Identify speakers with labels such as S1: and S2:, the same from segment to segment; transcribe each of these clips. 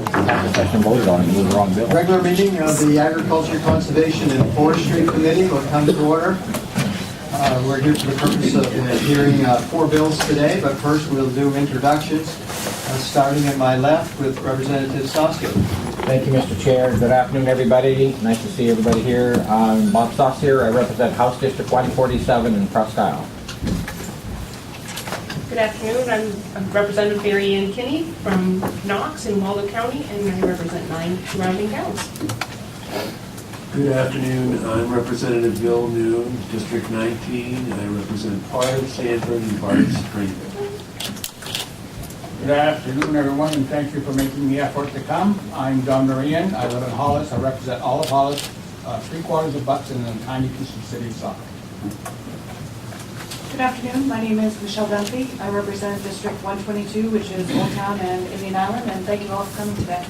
S1: Session voted on it, the wrong bill.
S2: Regular meeting of the Agriculture, Conservation, and Forestry Committee will come to order. We're here for the purpose of hearing 4 bills today, but first we'll do introductions, starting at my left with Representative Saucier.
S1: Thank you, Mr. Chair. Good afternoon, everybody. Nice to see everybody here. I'm Bob Saucier. I represent House District 147 in Presque Isle.
S3: Good afternoon. I'm Representative Mary Ann Kinney from Knox in Waldo County, and I represent 9 surrounding towns.
S4: Good afternoon. I'm Representative Bill Noon, District 19, and I represent part of Sanford and part of Springfield.
S5: Good afternoon, everyone, and thank you for making the effort to come. I'm Don Marian. I live in Hollis. I represent all of Hollis, 3/4 of Buxton, and a tiny piece of city of Suffolk.
S6: Good afternoon. My name is Michelle Dunphy. I represent District 122, which is Old Town and Indian Island, and thank you all for coming today.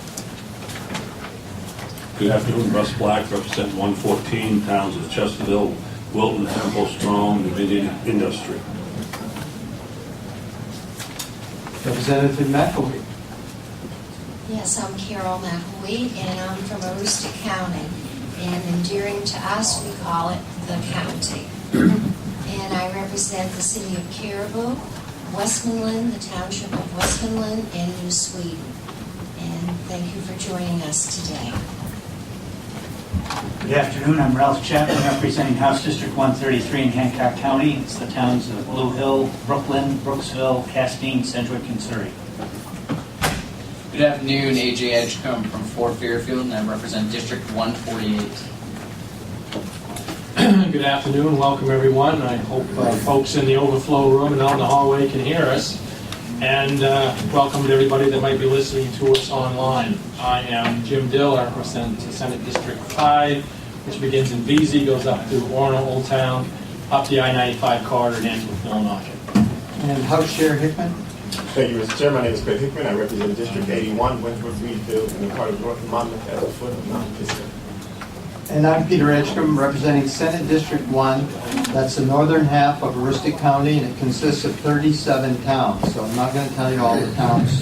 S7: Good afternoon, Russ Black, represent 114 towns of Chesterville, Wilton, Temple, Strong, Dominion Industry.
S2: Representative McElwee.
S8: Yes, I'm Carol McElwee, and I'm from Aroostook County. And endearing to us, we call it the county. And I represent the city of Caribou, Westmoreland, the township of Westmoreland, and New Sweden. And thank you for joining us today.
S9: Good afternoon. I'm Ralph Chapman, representing House District 133 in Hancock County. It's the towns of Blue Hill, Brooklyn, Brooksville, Castine, Sedgwick, and Surrey.
S10: Good afternoon, AJ Edgecombe from Fort Fairfield, and I represent District 148.
S11: Good afternoon. Welcome, everyone. I hope folks in the overflow room and out in the hallway can hear us. And welcome to everybody that might be listening to us online. I am Jim Dill. I represent Senate District 5, which begins in Veazey, goes up through Orono, Old Town, up the I-95 corridor, and ends with Nonalcoholic.
S2: And House Chair Hickman.
S12: Thank you, Mr. Chair. My name is Craig Hickman. I represent District 81, Wentworth, Reedfield, and the part of North Monmouth at the foot of Mount Pisgah.
S2: And I'm Peter Edgecombe, representing Senate District 1. That's the northern half of Aroostook County, and it consists of 37 towns. So I'm not going to tell you all the towns.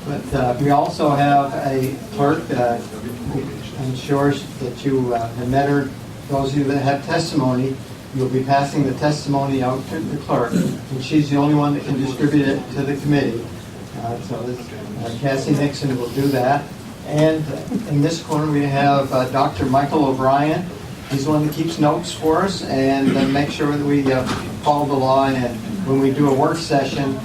S2: But we also have a clerk. I'm sure that you have met her. Those of you that have testimony, you'll be passing the testimony out to the clerk, and she's the only one that can distribute it to the committee. So Cassie Nixon will do that. And in this corner we have Dr. Michael O'Brien. He's the one that keeps notes for us and makes sure that we follow the law. And when we do a work session,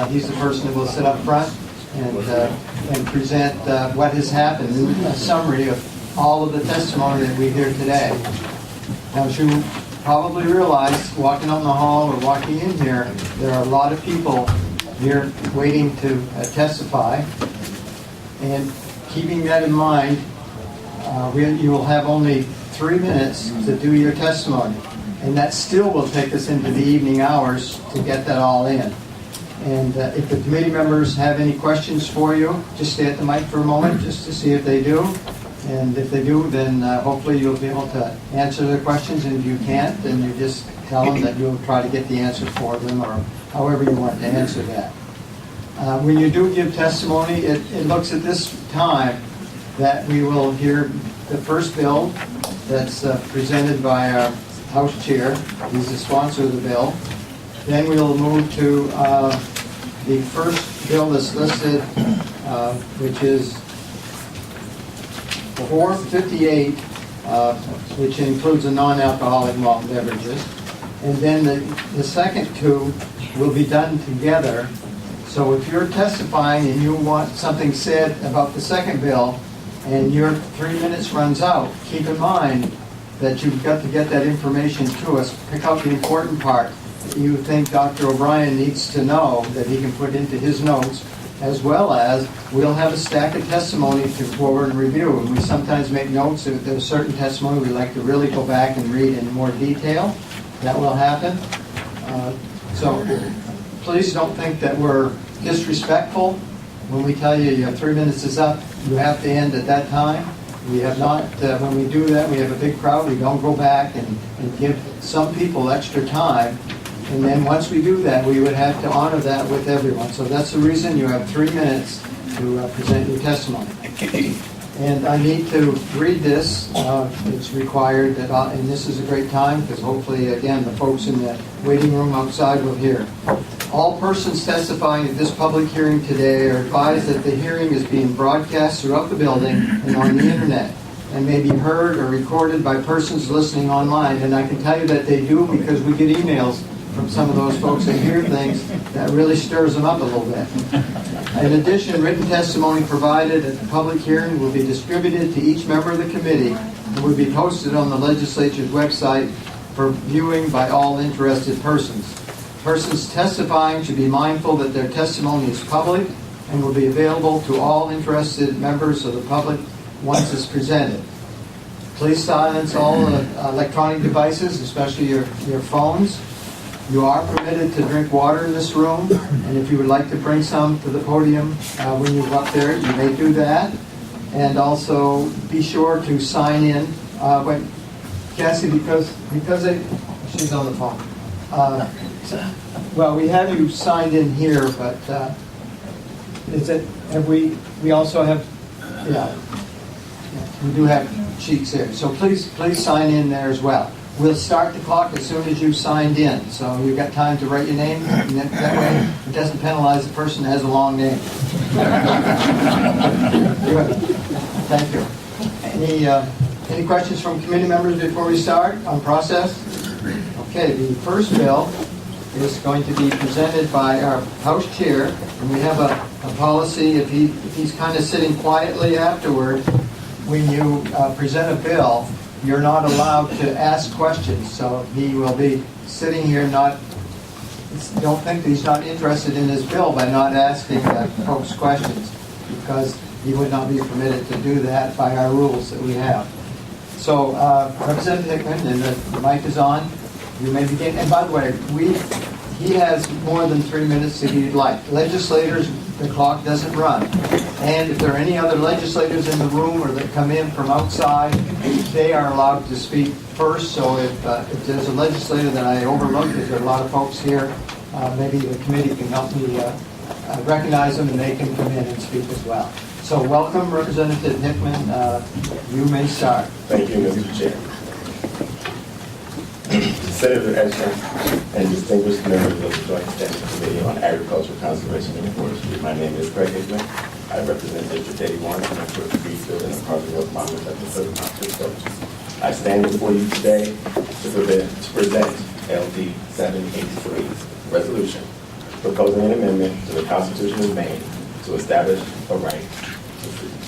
S2: he's the person that will sit up front and present what has happened, a summary of all of the testimony that we hear today. Now, as you probably realize, walking out in the hall or walking in here, there are a lot of people here waiting to testify. And keeping that in mind, you will have only 3 minutes to do your testimony. And that still will take us into the evening hours to get that all in. And if the committee members have any questions for you, just stay at the mic for a moment just to see if they do. And if they do, then hopefully you'll be able to answer their questions. And if you can't, then you just tell them that you'll try to get the answer for them, or however you want to answer that. When you do give testimony, it looks at this time that we will hear the first bill that's presented by our House Chair. He's the sponsor of the bill. Then we'll move to the first bill that's listed, which is 458, which includes the non-alcoholic malt beverages. And then the second two will be done together. So if you're testifying and you want something said about the second bill and your 3 minutes runs out, keep in mind that you've got to get that information to us. Pick out the important part that you think Dr. O'Brien needs to know that he can put into his notes, as well as we'll have a stack of testimony to forward and review. And we sometimes make notes if there's certain testimony we like to really go back and read in more detail. That will happen. So please don't think that we're disrespectful when we tell you your 3 minutes is up. You have to end at that time. We have not, when we do that, we have a big crowd. We don't go back and give some people extra time. And then once we do that, we would have to honor that with everyone. So that's the reason you have 3 minutes to present your testimony. And I need to read this. It's required that, and this is a great time because hopefully, again, the folks in the waiting room outside will hear. All persons testifying at this public hearing today are advised that the hearing is being broadcast throughout the building and on the internet and may be heard or recorded by persons listening online. And I can tell you that they do because we get emails from some of those folks that hear things that really stirs them up a little bit. In addition, written testimony provided at the public hearing will be distributed to each member of the committee and will be posted on the legislature's website for viewing by all interested persons. Persons testifying should be mindful that their testimony is public and will be available to all interested members of the public once it's presented. Please silence all electronic devices, especially your phones. You are permitted to drink water in this room, and if you would like to bring some to the podium when you go up there, you may do that. And also be sure to sign in. Cassie, because she's on the phone. Well, we have you signed in here, but we also have, we do have sheets here. So please sign in there as well. We'll start the clock as soon as you've signed in. So you've got time to write your name, and that way it doesn't penalize the person that has a long name. Good. Thank you. Any questions from committee members before we start on process? Okay, the first bill is going to be presented by our House Chair, and we have a policy, if he's kind of sitting quietly afterward, when you present a bill, you're not allowed to ask questions. So he will be sitting here don't think that he's not interested in his bill by not asking folks questions, because he would not be permitted to do that by our rules that we have. So Representative Hickman, and the mic is on. You may begin. And by the way, he has more than 3 minutes if he'd like. Legislators, the clock doesn't run. And if there are any other legislators in the room or that come in from outside, they are allowed to speak first. So if there's a legislator that I overlooked, if there are a lot of folks here, maybe the committee can help me recognize them and they can come in and speak as well. So welcome, Representative Hickman. You may start.
S12: Thank you, Mr. Chair. Senator Edgecombe and distinguished members of the Joint Standing Committee on Agriculture, Conservation, and Forestry. My name is Craig Hickman. I represent District 81 and I work for Greenfield and the Carterville Monmouth at the foot of Mount Coach. I stand before you today to present LD 783 resolution proposing an amendment to the Constitution of Maine to establish a right to freedom.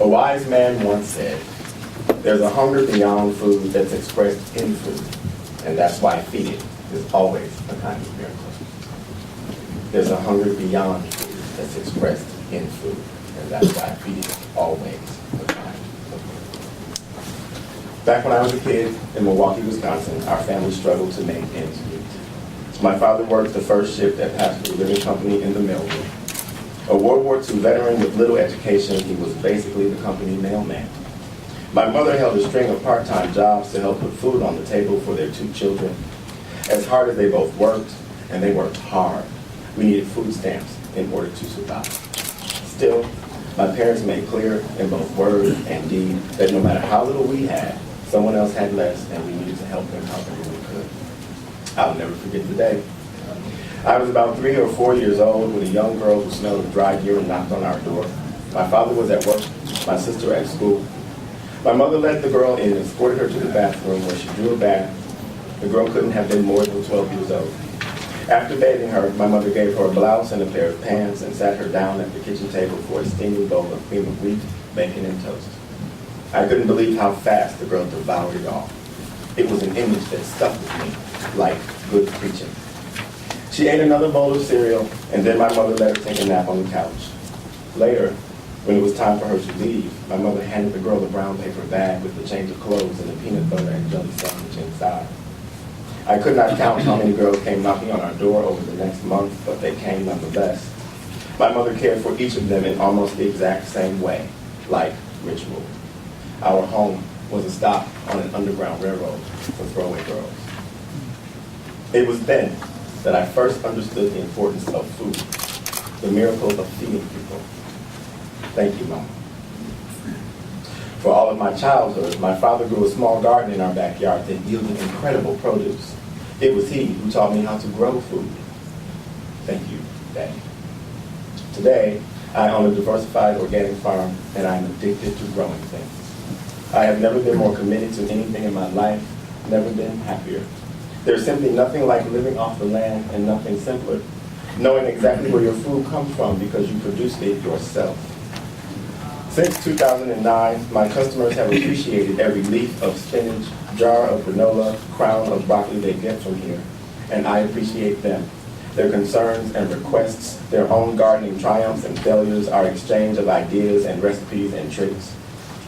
S12: A wise man once said, "There's a hunger beyond food that's expressed in food, and that's why feeding is always a kind of miracle." There's a hunger beyond food that's expressed in food, and that's why feeding is always a kind of miracle. Back when I was a kid in Milwaukee, Wisconsin, our family struggled to make ends meet. My father worked the first shift at Pastor Living Company in the mailroom. A World War II veteran with little education, he was basically the company mailman. My mother held a string of part-time jobs to help put food on the table for their 2 children. As hard as they both worked, and they worked hard, we needed food stamps in order to survive. Still, my parents made clear in both word and deed that no matter how little we had, someone else had less, and we needed to help them however we could. I'll never forget the day. I was about 3 or 4 years old when a young girl who smelled of dry urine knocked on our door. My father was at work, my sister at school. My mother led the girl in and escorted her to the bathroom where she drew a bath. The girl couldn't have been more than 12 years old. After bathing her, my mother gave her a blouse and a pair of pants and sat her down at the kitchen table for a steaming bowl of cream of wheat, bacon, and toast. I couldn't believe how fast the girl devoured it all. It was an image that stuck with me, like good preaching. She ate another bowl of cereal, and then my mother let her take a nap on the couch. Later, when it was time for her to leave, my mother handed the girl a brown paper bag with a change of clothes and a peanut butter and jelly sandwich inside. I could not count how many girls came knocking on our door over the next month, but they came nonetheless. My mother cared for each of them in almost the exact same way, like ritual. Our home was a stop on an underground railroad for throwaway girls. It was then that I first understood the importance of food the miracle of feeding people. Thank you, Mom. For all of my childhood, my father grew a small garden in our backyard that yielded incredible produce. It was he who taught me how to grow food. Thank you, Daddy. Today, I own a diversified organic farm, and I'm addicted to growing things. I have never been more committed to anything in my life, never been happier. There's simply nothing like living off the land and nothing simpler. Knowing exactly where your food comes from because you produced it yourself. Since 2009, my customers have appreciated every leaf of spinach, jar of granola, crown of broccoli they get from here, and I appreciate them. Their concerns and requests, their own gardening triumphs and failures, our exchange of ideas and recipes and tricks.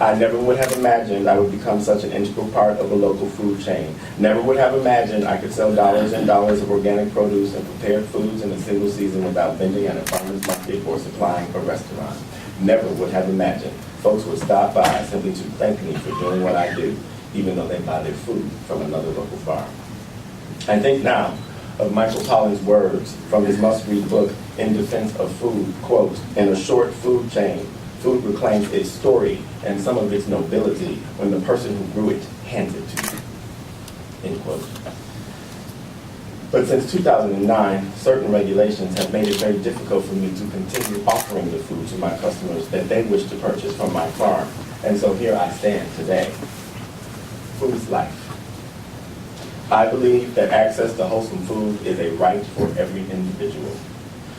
S12: I never would have imagined I would become such an integral part of a local food chain. Never would have imagined I could sell dollars and dollars of organic produce and prepared foods in a single season without vending at a farmer's market or supplying a restaurant. Never would have imagined folks would stop by simply to thank me for doing what I do, even though they buy their food from another local farm. I think now of Michael Pollan's words from his must-read book, In Defense of Food, quote, "In a short food chain, food reclaims its story and some of its nobility when the person who grew it hands it to you," end quote. But since 2009, certain regulations have made it very difficult for me to continue offering the food to my customers that they wish to purchase from my farm. And so here I stand today. Food is life. I believe that access to wholesome food is a right for every individual.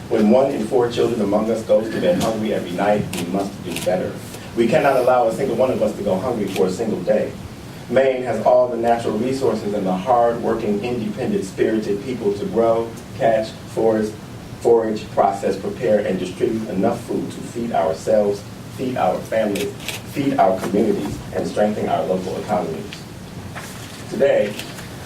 S12: When 1 in 4 children among us goes to bed hungry every night, we must do better. We cannot allow a single one of us to go hungry for a single day. Maine has all the natural resources and the hard-working, independent, spirited people to grow, catch, forage, process, prepare, and distribute enough food to feed ourselves, feed our families, feed our communities, and strengthen our local economies. Today,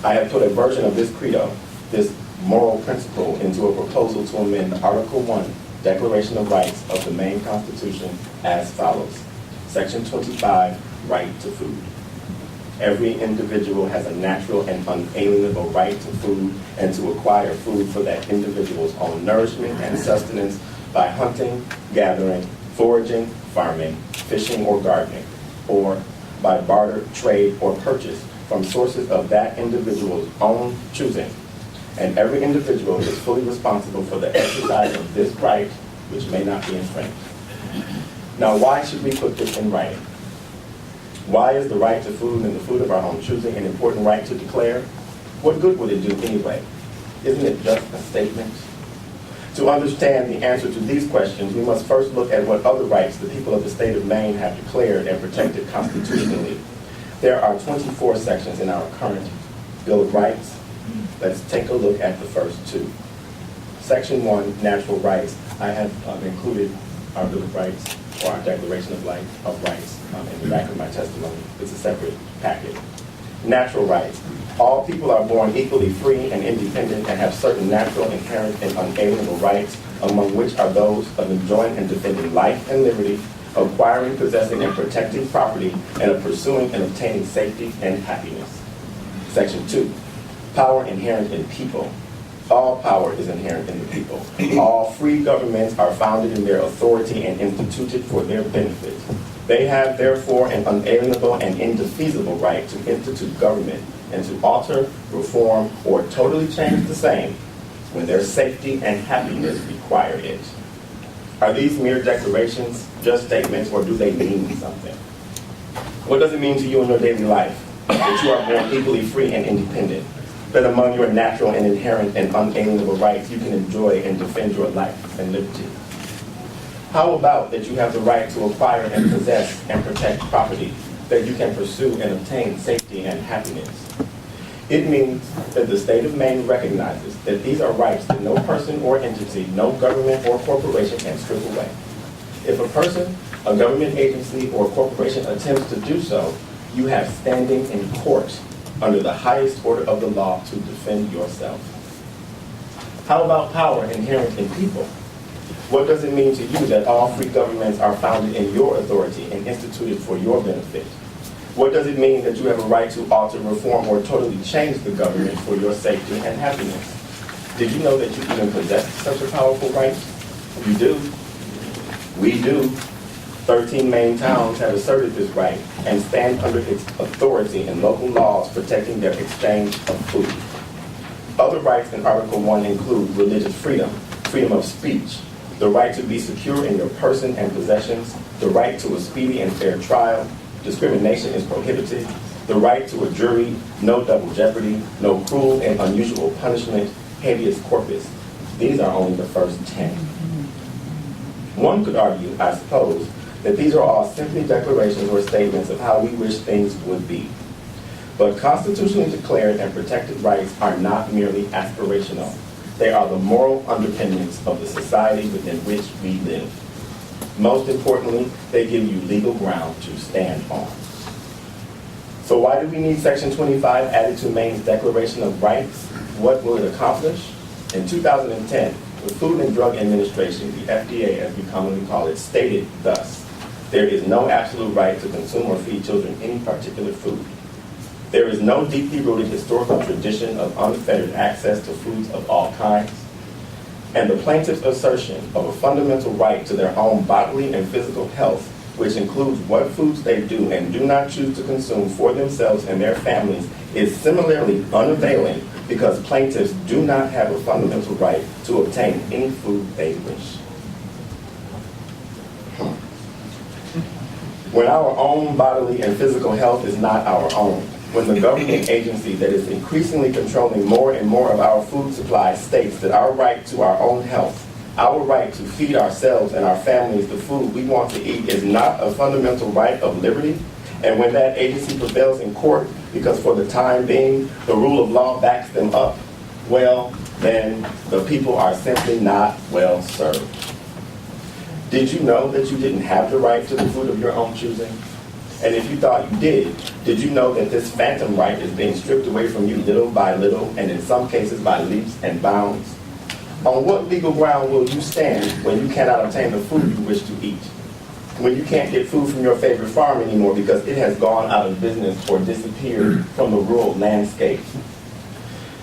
S12: I have put a version of this credo, this moral principle, into a proposal to amend Article 1, Declaration of Rights of the Maine Constitution as follows. Section 25, Right to Food. Every individual has a natural and unalienable right to food and to acquire food for that individual's own nourishment and sustenance by hunting, gathering, foraging, farming, fishing, or gardening, or by barter, trade, or purchase from sources of that individual's own choosing. And every individual is fully responsible for the exercise of this right, which may not be infringed. Now, why should we put this in writing? Why is the right to food and the food of our own choosing an important right to declare? What good would it do anyway? Isn't it just a statement? To understand the answer to these questions, we must first look at what other rights the people of the state of Maine have declared and protected constitutionally. There are 24 sections in our current Bill of Rights. Let's take a look at the first 2. Section 1, Natural Rights. I have included our Bill of Rights, or our Declaration of Rights, in the back of my testimony. It's a separate packet. Natural rights. All people are born equally free and independent and have certain natural, inherent, and unalienable rights, among which are those of enjoying and defending life and liberty, acquiring, possessing, and protecting property, and of pursuing and obtaining safety and happiness. Section 2, power inherent in people. All power is inherent in the people. All free governments are founded in their authority and instituted for their benefit. They have, therefore, an unalienable and indefeasible right to institute government and to alter, reform, or totally change the same when their safety and happiness require it. Are these mere declarations, just statements, or do they mean something? What does it mean to you in your daily life that you are born equally free and independent? That among your natural and inherent and unalienable rights, you can enjoy and defend your life and liberty? How about that you have the right to acquire and possess and protect property, that you can pursue and obtain safety and happiness? It means that the state of Maine recognizes that these are rights that no person or entity, no government or corporation can strip away. If a person, a government agency, or corporation attempts to do so, you have standing in court under the highest order of the law to defend yourself. How about power inherent in people? What does it mean to you that all free governments are founded in your authority and instituted for your benefit? What does it mean that you have a right to alter, reform, or totally change the government for your safety and happiness? Did you know that you even possess such a powerful right? You do. We do. 13 Maine towns have asserted this right and stand under its authority in local laws protecting their exchange of food. Other rights in Article 1 include religious freedom, freedom of speech, the right to be secure in your person and possessions, the right to a speedy and fair trial, discrimination is prohibited, the right to a jury, no double jeopardy, no cruel and unusual punishment, habeas corpus. These are only the first 10. One could argue, I suppose, that these are all simply declarations or statements of how we wish things would be. But constitutionally declared and protected rights are not merely aspirational. They are the moral underpinnings of the society within which we live. Most importantly, they give you legal ground to stand on. So why do we need Section 25 added to Maine's Declaration of Rights? What will it accomplish? In 2010, the Food and Drug Administration, the FDA as we commonly call it, stated thus: there is no absolute right to consume or feed children any particular food. There is no deeply rooted historical tradition of unfettered access to foods of all kinds. And the plaintiff's assertion of a fundamental right to their own bodily and physical health, which includes what foods they do and do not choose to consume for themselves and their families, is similarly unavailing because plaintiffs do not have a fundamental right to obtain any food they wish. When our own bodily and physical health is not our own, when the government agency that is increasingly controlling more and more of our food supply states that our right to our own health, our right to feed ourselves and our families the food we want to eat is not a fundamental right of liberty, and when that agency prevails in court because for the time being the rule of law backs them up, well, then the people are simply not well served. Did you know that you didn't have the right to the food of your own choosing? And if you thought you did you know that this phantom right is being stripped away from you little by little, and in some cases by leaps and bounds? On what legal ground will you stand when you cannot obtain the food you wish to eat? When you can't get food from your favorite farm anymore because it has gone out of business or disappeared from the rural landscape?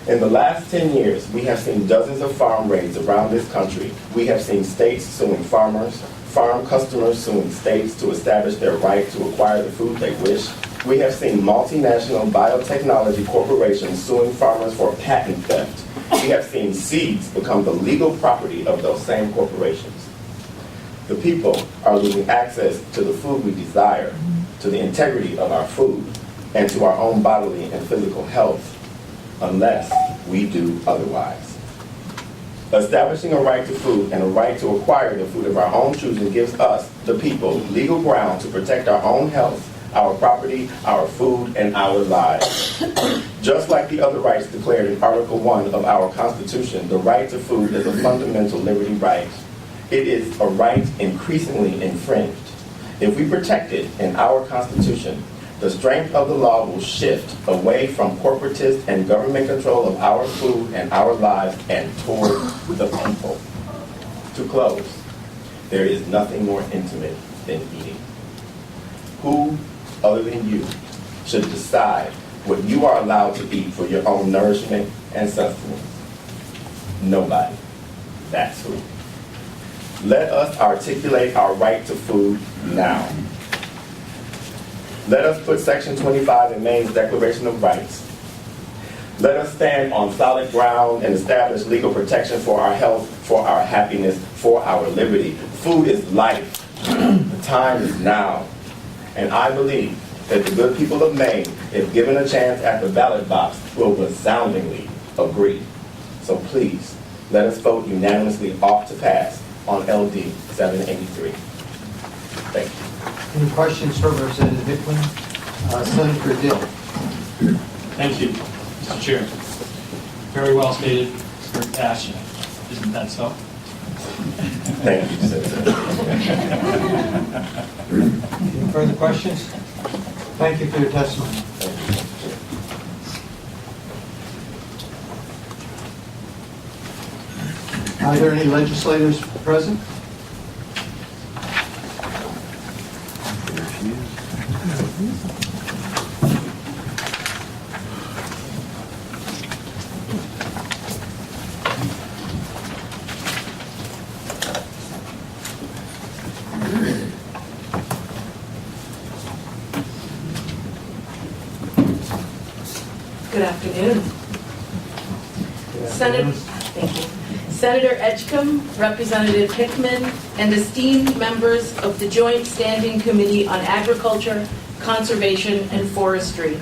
S12: In the last 10 years, we have seen dozens of farm raids around this country. We have seen states suing farmers, farm customers suing states to establish their right to acquire the food they wish. We have seen multinational biotechnology corporations suing farmers for patent theft. We have seen seeds become the legal property of those same corporations. The people are losing access to the food we desire, to the integrity of our food, and to our own bodily and physical health, unless we do otherwise. Establishing a right to food and a right to acquire the food of our own choosing gives us, the people, legal ground to protect our own health, our property, our food, and our lives. Just like the other rights declared in Article 1 of our Constitution, the right to food is a fundamental liberty right. It is a right increasingly infringed. If we protect it in our Constitution, the strength of the law will shift away from corporatist and government control of our food and our lives and toward the people. To close, there is nothing more intimate than eating. Who, other than you, should decide what you are allowed to eat for your own nourishment and sustenance? Nobody. That's who. Let us articulate our right to food now. Let us put Section 25 in Maine's Declaration of Rights. Let us stand on solid ground and establish legal protection for our health, for our happiness, for our liberty. Food is life. The time is now. And I believe that the good people of Maine, if given a chance at the ballot box, will resoundingly agree. So please, let us vote unanimously off to pass on LD 783. Thank you.
S2: Any questions for Representative Hickman? Senator Dill.
S11: Thank you, Mr. Chair. Very well stated, very passionate. Isn't that so?
S12: Thank you, Senator.
S2: Any further questions? Thank you for your testimony. Are there any legislators present?
S13: Good afternoon. Thank you. Senator Edgecombe, Representative Hickman, and esteemed members of the Joint Standing Committee on Agriculture, Conservation, and Forestry.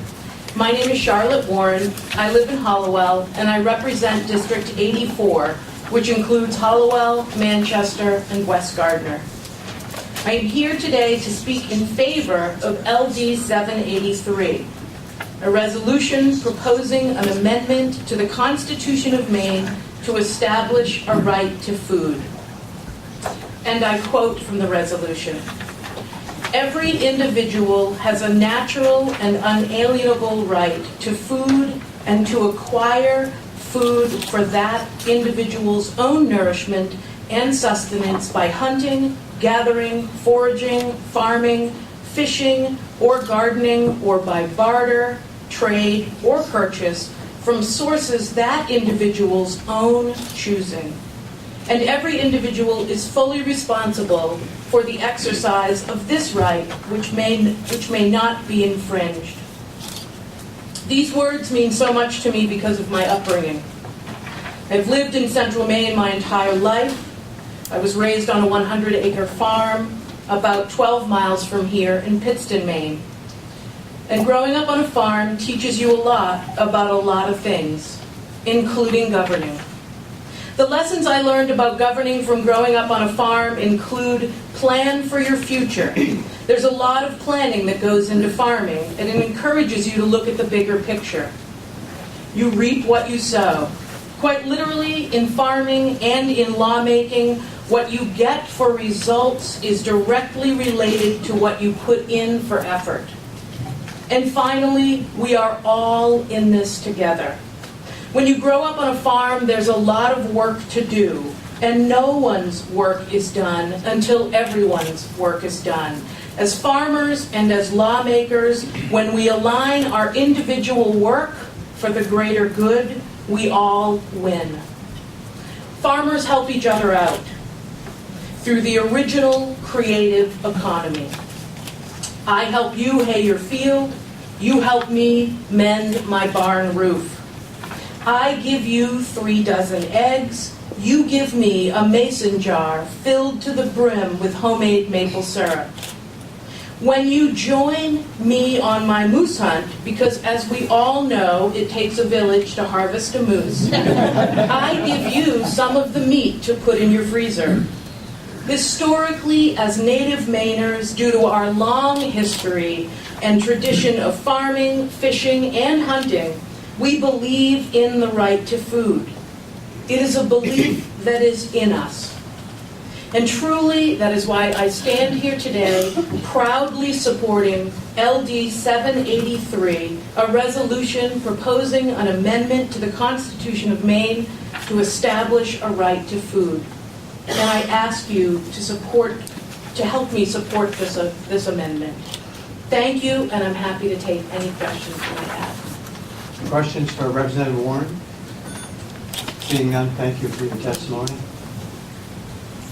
S13: My name is Charlotte Warren. I live in Hollowell, and I represent District 84, which includes Hollowell, Manchester, and West Gardner. I am here today to speak in favor of LD 783, a resolution proposing an amendment to the Constitution of Maine to establish a right to food. And I quote from the resolution: "Every individual has a natural and unalienable right to food and to acquire food for that individual's own nourishment and sustenance by hunting, gathering, foraging, farming, fishing, or gardening, or by barter, trade, or purchase from sources that individual's own choosing. And every individual is fully responsible for the exercise of this right, which may not be infringed." These words mean so much to me because of my upbringing. I've lived in central Maine my entire life. I was raised on a 100-acre farm about 12 miles from here in Pittston, Maine. And growing up on a farm teaches you a lot about a lot of things, including governing. The lessons I learned about governing from growing up on a farm include plan for your future. There's a lot of planning that goes into farming, and it encourages you to look at the bigger picture. You reap what you sow. Quite literally, in farming and in lawmaking, what you get for results is directly related to what you put in for effort. And finally, we are all in this together. When you grow up on a farm, there's a lot of work to do, and no one's work is done until everyone's work is done. As farmers and as lawmakers, when we align our individual work for the greater good, we all win. Farmers help each other out through the original creative economy. I help you hay your field, you help me mend my barn roof. I give you 3 dozen eggs, you give me a mason jar filled to the brim with homemade maple syrup. When you join me on my moose hunt, because as we all know, it takes a village to harvest a moose, I give you some of the meat to put in your freezer. Historically, as native Mainers, due to our long history and tradition of farming, fishing, and hunting, we believe in the right to food. It is a belief that is in us. And truly, that is why I stand here today proudly supporting LD 783, a resolution proposing an amendment to the Constitution of Maine to establish a right to food. And I ask you to help me support this amendment. Thank you, and I'm happy to take any questions you might have.
S2: Questions for Representative Warren? Seeing none, thank you for your testimony.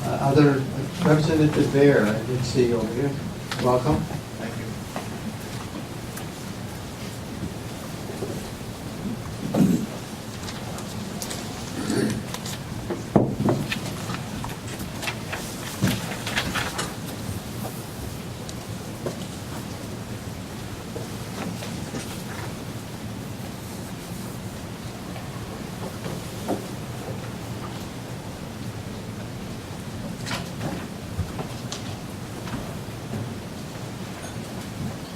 S2: Other Representative Bear, I did see you over here. Welcome.
S14: Thank you.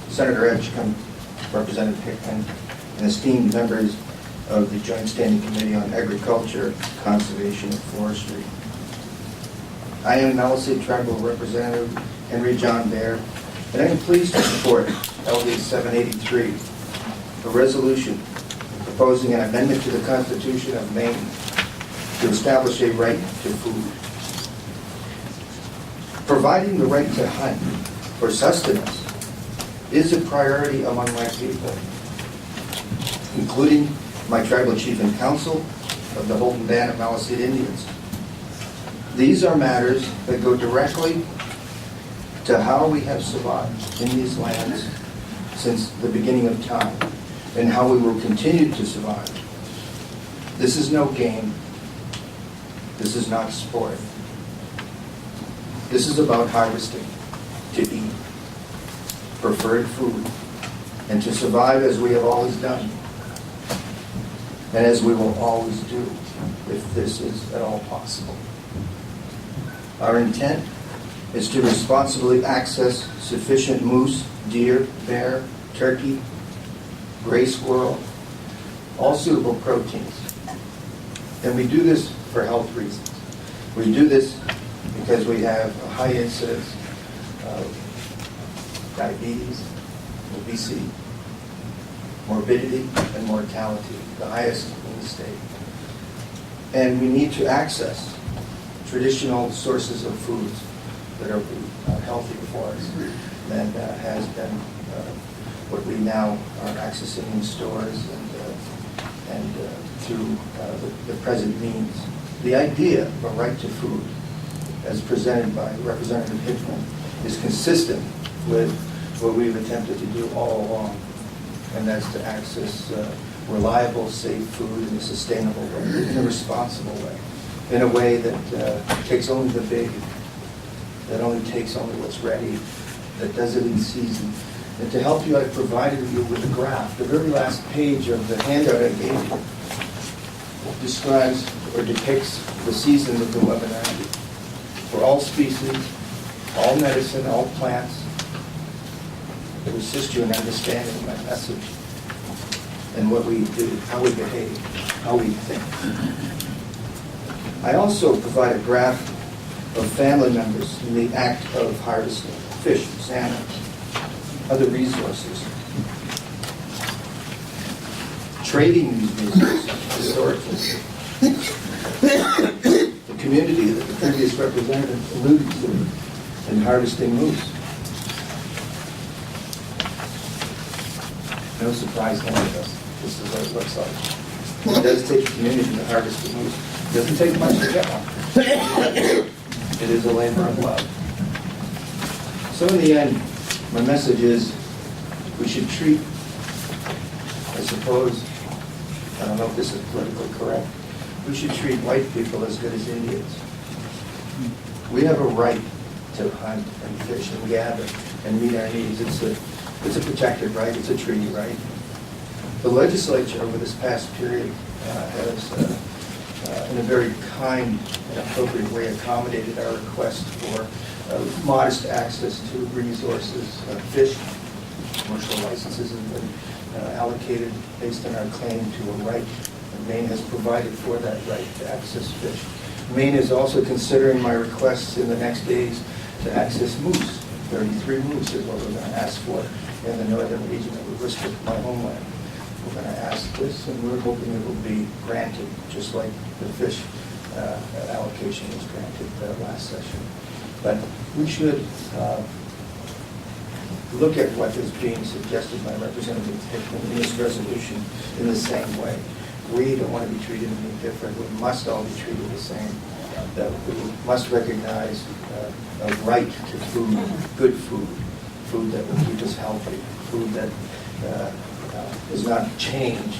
S14: Senator Edgecombe, Representative Hickman, and esteemed members of the Joint Standing Committee on Agriculture, Conservation, and Forestry. I am Maliseet Tribal Representative Henry John Bear, and I am pleased to support LD 783, a resolution proposing an amendment to the Constitution of Maine to establish a right to food. Providing the right to hunt for sustenance is a priority among my people, including my tribal chief and council of the Holden Band of Maliseet Indians. These are matters that go directly to how we have survived in these lands since the beginning of time, and how we will continue to survive. This is no game. This is not sport. This is about harvesting to eat preferred food and to survive as we have always done and as we will always do if this is at all possible. Our intent is to responsibly access sufficient moose, deer, bear, turkey, gray squirrel, all suitable proteins. And we do this for health reasons. We do this because we have a high incidence of diabetes, obesity, morbidity, and mortality, the highest in the state. And we need to access traditional sources of foods that are healthy for us and has been what we now are accessing in stores and through the present means. The idea of a right to food, as presented by Representative Hickman, is consistent with what we've attempted to do all along, and that's to access reliable, safe food in a sustainable way, in a responsible way, in a way that takes only the big, that only takes only what's ready, that does it in season. And to help you, I've provided you with a graph. The very last page of the handout I gave you describes or depicts the season of the webinar for all species, all medicine, all plants, to assist you in understanding my message and what we do, how we behave, how we think. I also provide a graph of family members in the act of harvesting fish, salmon, other resources. Trading these resources historically. The community that the previous representative alluded to in harvesting moose. No surprise to any of us. This is what it looks like. It does take a community to harvest the moose. It doesn't take much to get one. It is a labor of love. So in the end, my message is we should treat, I suppose, I don't know if this is politically correct, we should treat white people as good as Indians. We have a right to hunt and fish and gather and meet our needs. It's a protected right, it's a treaty right. The legislature over this past period has, in a very kind and appropriate way, accommodated our request for modest access to resources. Fish, commercial licenses have been allocated based on our claim to a right. And Maine has provided for that right to access fish. Maine is also considering my requests in the next days to access moose. 33 moose is what we're going to ask for in the northern region that would restrict my homeland. We're going to ask this, and we're hoping it will be granted, just like the fish allocation was granted last session. But we should look at what is being suggested by Representative Hickman in this resolution in the same way. We don't want to be treated any different. We must all be treated the same. That we must recognize a right to food, good food, food that will keep us healthy, food that is not changed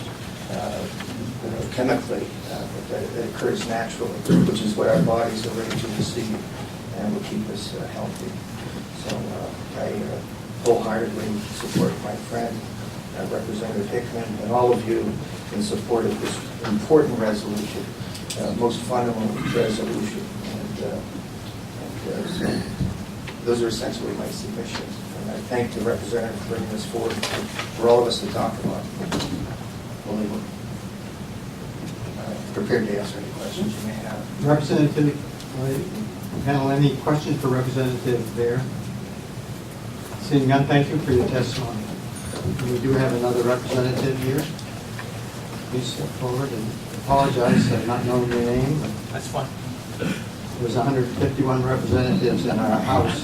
S14: chemically, but that occurs naturally, which is what our bodies are ready to receive and will keep us healthy. So I wholeheartedly support my friend, Representative Hickman, and all of you in support of this important resolution, most fundamental resolution. And so those are essentially my submissions. And I thank the representative for bringing this forward for all of us to talk about. We're prepared to answer any questions you may have.
S2: Representative, panel, any questions for Representative Bear? Seeing none, thank you for your testimony. We do have another representative here. Please step forward and apologize for not knowing your name.
S11: That's fine.
S2: There's 151 representatives in our House.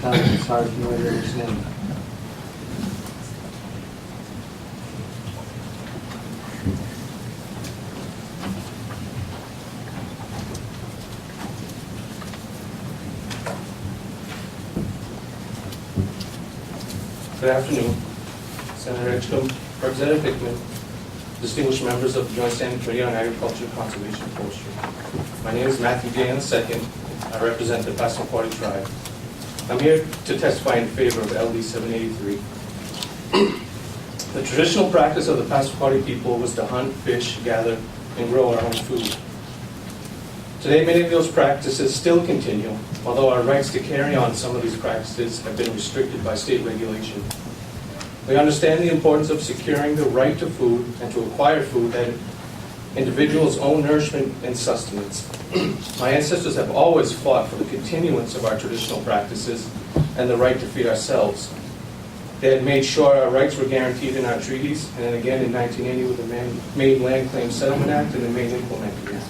S2: Sometimes it's hard to know your name.
S15: Good afternoon. Senator Edgecombe, Representative Hickman, distinguished members of the Joint Standing Committee on Agriculture, Conservation, and Forestry. My name is Matthew Day II. I represent the Passamaquoddy tribe. I'm here to testify in favor of LD 783. The traditional practice of the Passamaquoddy people was to hunt, fish, gather, and grow our own food. Today, many of those practices still continue, although our rights to carry on some of these practices have been restricted by state regulation. We understand the importance of securing the right to food and to acquire food that individuals' own nourishment and sustenance. My ancestors have always fought for the continuance of our traditional practices and the right to feed ourselves. They had made sure our rights were guaranteed in our treaties, and then again in 1980 with the Maine Land Claim Settlement Act and the Maine Implementing Act.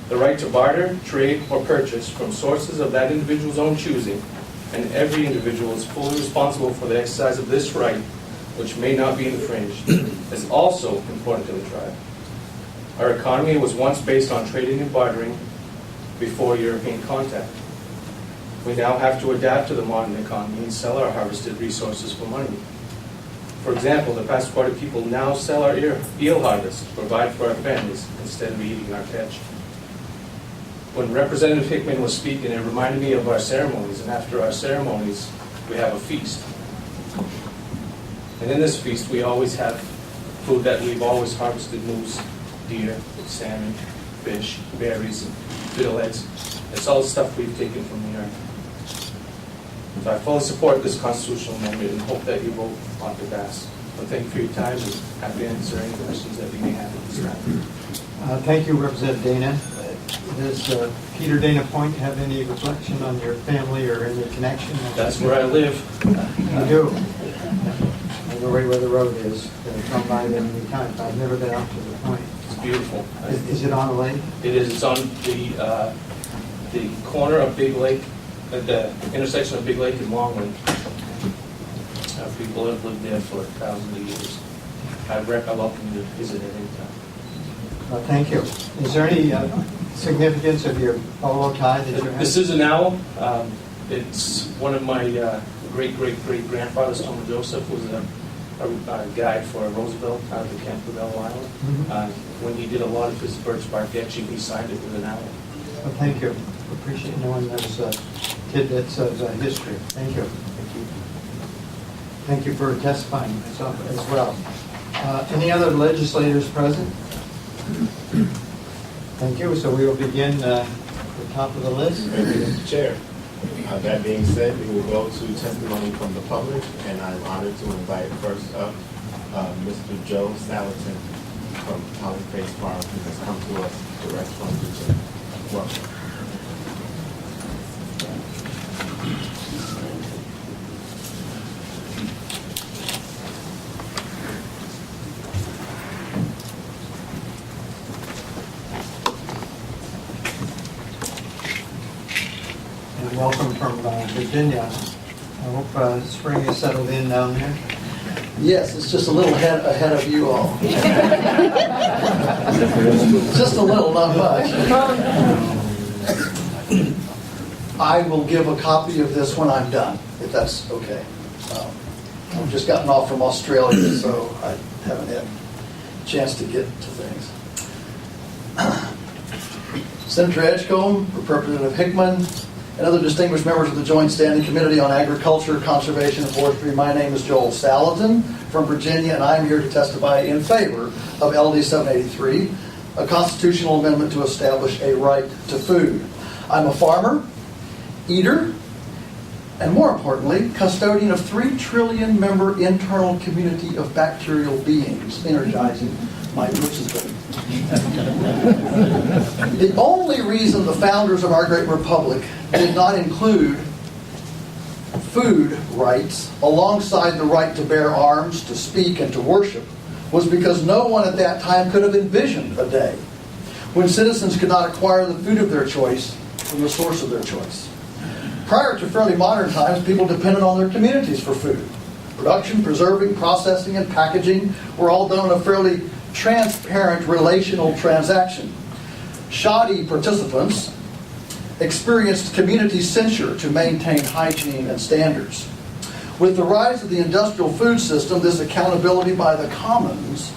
S15: The right to barter, trade, or purchase from sources of that individual's own choosing, and every individual is fully responsible for the exercise of this right, which may not be infringed, is also important to the tribe. Our economy was once based on trading and bartering before European contact. We now have to adapt to the modern economy and sell our harvested resources for money. For example, the Passamaquoddy people now sell our eel harvest to provide for our families instead of eating our catch. When Representative Hickman was speaking, it reminded me of our ceremonies, and after our ceremonies, we have a feast. And in this feast, we always have food that we've always harvested: moose, deer, salmon, fish, berries, fiddleheads. It's all stuff we've taken from the earth. So I fully support this constitutional amendment and hope that you vote on to pass. So thank you for your time, and happy to answer any questions that you may have at this time.
S2: Thank you, Representative Dana. Does Peter Dana Point have any reflection on your family or any connection?
S15: That's where I live.
S2: You do? I know right where the road is. I've come by there many times. I've never been out to the point.
S15: It's beautiful.
S2: Is it on a lake?
S15: It is. It's on the corner of Big Lake, at the intersection of Big Lake and Longland. People have lived there for thousands of years. I welcome you to visit at any time.
S2: Thank you. Is there any significance of your polo tie that you have?
S15: This is an owl. It's one of my great-great-great-grandfathers, Thomas Joseph, was a guide for Roosevelt out of the Campbell Island. When he did a lot of his birch bark etching, he signed it with an owl.
S2: Well, thank you. Appreciate knowing those tidbits of history. Thank you. Thank you for testifying as well. Any other legislators present? Thank you. So we will begin at the top of the list.
S12: Mr. Chair, that being said, we will go to testimony from the public, and I'm honored to invite first up Mr. Joe Salatin from Holly Face Farm, who has come to us direct from Virginia. Welcome.
S2: Welcome from Virginia. I hope spring is settled in down there.
S16: Yes, it's just a little ahead of you all. Just a little, not much. I will give a copy of this when I'm done, if that's okay. I've just gotten off from Australia, so I haven't had a chance to get to things. Senator Edgecombe, Representative Hickman, and other distinguished members of the Joint Standing Committee on Agriculture, Conservation, and Forestry. My name is Joel Salatin from Virginia, and I'm here to testify in favor of LD 783, a constitutional amendment to establish a right to food. I'm a farmer, eater, and more importantly, custodian of 3 trillion member internal community of bacterial beings, energizing my system. The only reason the founders of our great republic did not include food rights alongside the right to bear arms, to speak, and to worship was because no one at that time could have envisioned a day when citizens could not acquire the food of their choice from the source of their choice. Prior to fairly modern times, people depended on their communities for food. Production, preserving, processing, and packaging were all done in a fairly transparent relational transaction. Shoddy participants experienced community censure to maintain hygiene and standards. With the rise of the industrial food system, this accountability by the commons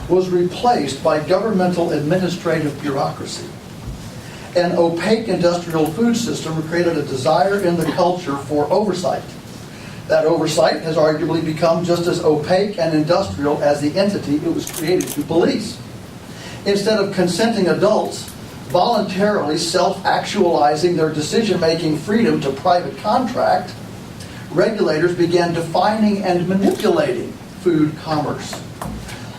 S16: was replaced by governmental administrative bureaucracy. An opaque industrial food system created a desire in the culture for oversight. That oversight has arguably become just as opaque and industrial as the entity it was created to police. Instead of consenting adults voluntarily self-actualizing their decision-making freedom to private contract, regulators began defining and manipulating food commerce.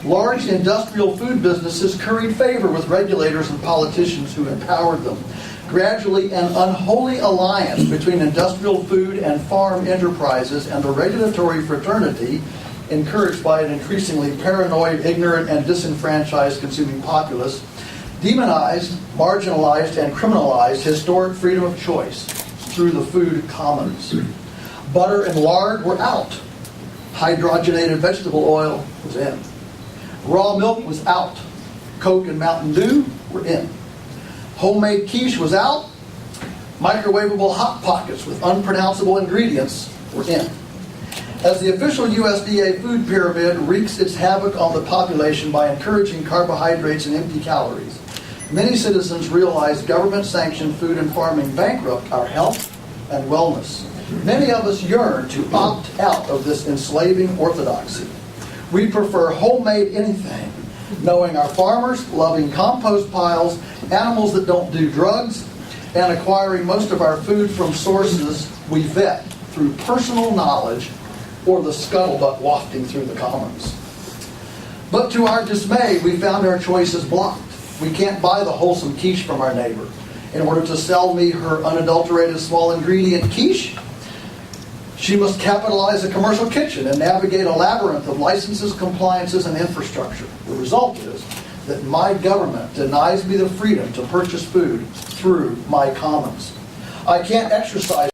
S16: Large industrial food businesses curried favor with regulators and politicians who empowered them. Gradually, an unholy alliance between industrial food and farm enterprises and the regulatory fraternity, encouraged by an increasingly paranoid, ignorant, and disenfranchised consuming populace, demonized, marginalized, and criminalized historic freedom of choice through the food commons. Butter and lard were out. Hydrogenated vegetable oil was in. Raw milk was out. Coke and Mountain Dew were in. Homemade quiche was out. Microwavable Hot Pockets with unpronounceable ingredients were in. As the official USDA food pyramid wreaks its havoc on the population by encouraging carbohydrates and empty calories, many citizens realize government-sanctioned food and farming bankrupt our health and wellness. Many of us yearn to opt out of this enslaving orthodoxy. We prefer homemade anything, knowing our farmers, loving compost piles, animals that don't do drugs, and acquiring most of our food from sources we vet through personal knowledge or the scuttlebutt wafting through the commons. But to our dismay, we found our choices blocked. We can't buy the wholesome quiche from our neighbor. In order to sell me her unadulterated small ingredient quiche, she must capitalize a commercial kitchen and navigate a labyrinth of licenses, compliances, and infrastructure. The result is that my government denies me the freedom to purchase food through my commons. I can't exercise